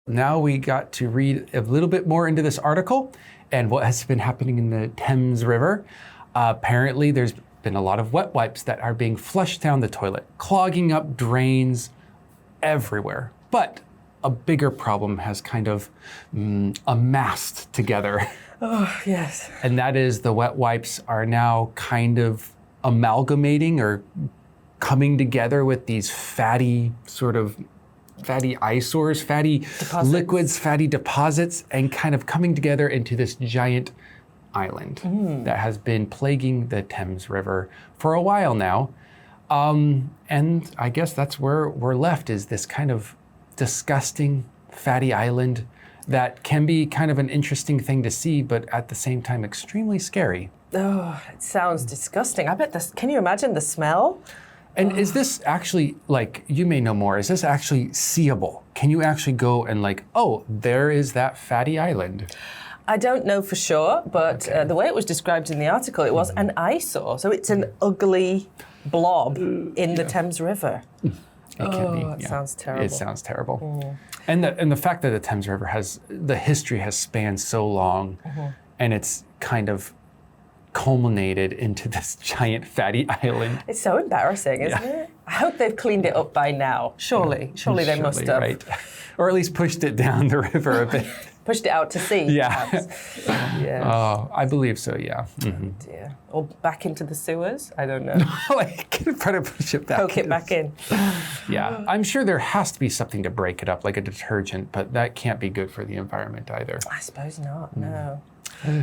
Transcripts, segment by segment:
Now we got to read a little bit more into this article and what has been happening in the Thames River. Apparently, there's been a lot of wet wipes that are being flushed down the toilet, clogging up drains everywhere. But a bigger problem has kind of amassed together. Oh, yes. And that is the wet wipes are now kind of amalgamating or coming together with these fatty eyesores, fatty deposits. Liquids, fatty deposits, and kind of coming together into this giant island that has been plaguing the Thames River for a while now. And I guess that's where we're left, is this kind of disgusting fatty island that can be kind of an interesting thing to see, but at the same time extremely scary. Oh, it sounds disgusting. I bet this, can you imagine the smell? And is this actually, like, you may know more, is this actually seeable? Can you actually go and there is that fatty island? I don't know for sure, but the way it was described in the article, it was an eyesore. So it's an ugly blob in the Thames River. It can be. It sounds terrible. It sounds terrible. And the fact that the Thames River the history has spanned so long, and it's kind of culminated into this giant fatty island. It's so embarrassing, isn't it? I hope they've cleaned it up by now. Surely they must have. Right. Or at least pushed it down the river a bit. Pushed it out to sea. Yeah. Yes. Oh, I believe so, yeah. Oh dear. Or back into the sewers? I don't know. Try to push it back. Poke it back in. Yeah, I'm sure there has to be something to break it up, like a detergent, but that can't be good for the environment either. I suppose not, no.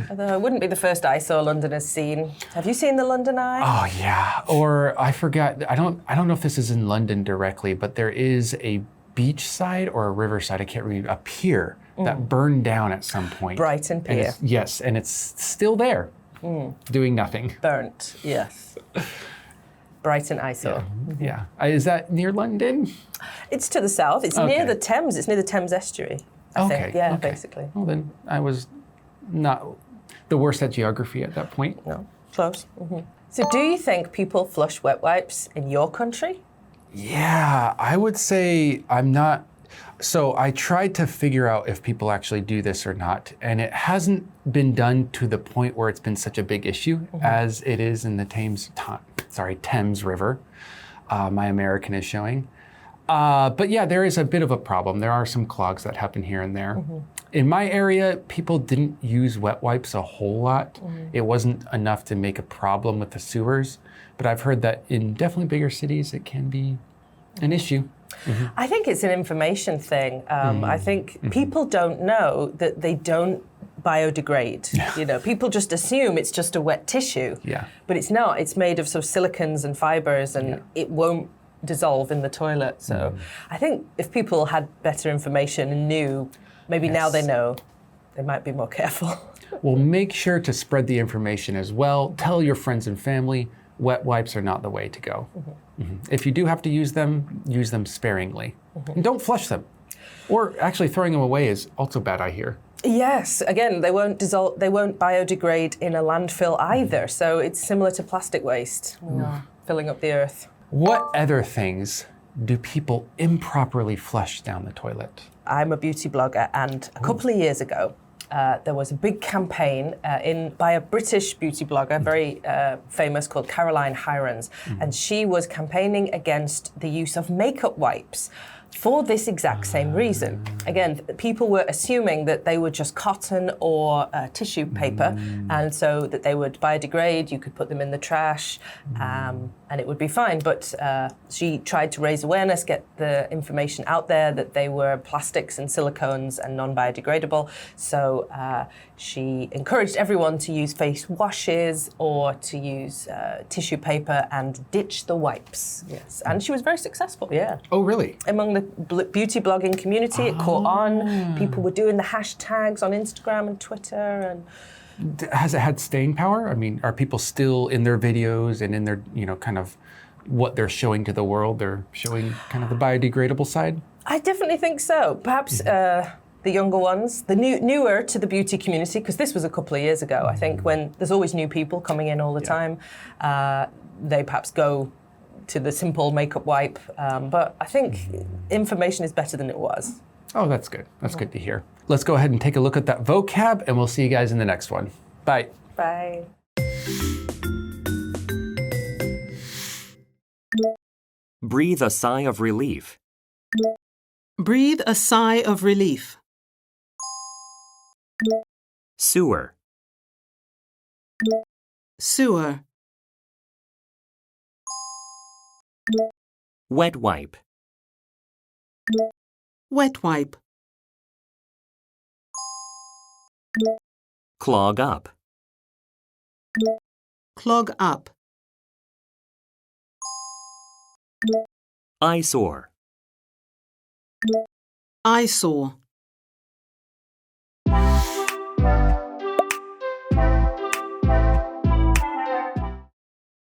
Although it wouldn't be the first eyesore London has seen. Have you seen the London Eye? Oh yeah, or I forgot, I don't know if this is in London directly, but there is a beachside or a riverside, I can't remember, a pier that burned down at some point. Brighton Pier. And it's still there, doing nothing. Burnt, yes. Brighton eyesore. Yeah. Is that near London? It's to the south. It's near the Thames. It's near the Thames estuary, I think. Yeah, basically. Well, then I was not the worst at geography at that point. No, close. So do you think people flush wet wipes in your country? Yeah, I would say I'm not. So I tried to figure out if people actually do this or not, and it hasn't been done to the point where it's been such a big issue as it is in the Thames River. My American is showing. But yeah, there is a bit of a problem. There are some clogs that happen here and there. In my area, people didn't use wet wipes a whole lot. It wasn't enough to make a problem with the sewers. But I've heard that in definitely bigger cities, it can be an issue. I think it's an information thing. I think people don't know that they don't biodegrade. You know, people just assume it's just a wet tissue. Yeah. But it's not. It's made of sort of silicons and fibers, and it won't dissolve in the toilet. So I think if people had better information and knew, maybe now they know, they might be more careful. Well, make sure to spread the information as well. Tell your friends and family wet wipes are not the way to go. If you do have to use them sparingly. And don't flush them. Or actually throwing them away is also bad, I hear. Yes, again, they won't dissolve, they won't biodegrade in a landfill either. So it's similar to plastic waste, filling up the earth. What other things do people improperly flush down the toilet? I'm a beauty blogger, and a couple of years ago, there was a big campaign by a British beauty blogger, very famous, called Caroline Hirons, and she was campaigning against the use of makeup wipes for this exact same reason. Again, people were assuming that they were just cotton or tissue paper, and so that they would biodegrade, you could put them in the trash, and it would be fine. But she tried to raise awareness, get the information out there that they were plastics and silicones and non-biodegradable. So she encouraged everyone to use face washes or to use tissue paper and ditch the wipes. Yes, and she was very successful, yeah. Oh, really? Among the beauty blogging community, it caught on. People were doing the hashtags on Instagram and Twitter. And has it had staying power? I mean, are people still in their videos and in their, kind of what they're showing to the world? They're showing kind of the biodegradable side? I definitely think so. Perhaps the younger ones, the newer to the beauty community, because this was a couple of years ago. I think when there's always new people coming in all the time, they perhaps go to the simple makeup wipe. But I think information is better than it was. Oh, that's good. That's good to hear. Let's go ahead and take a look at that vocab, and we'll see you guys in the next one. Bye. Bye. Breathe a sigh of relief. Breathe a sigh of relief. Sewer. Sewer. Wet wipe. Wet wipe. Clog up. Clog up. Eyesore. Eyesore.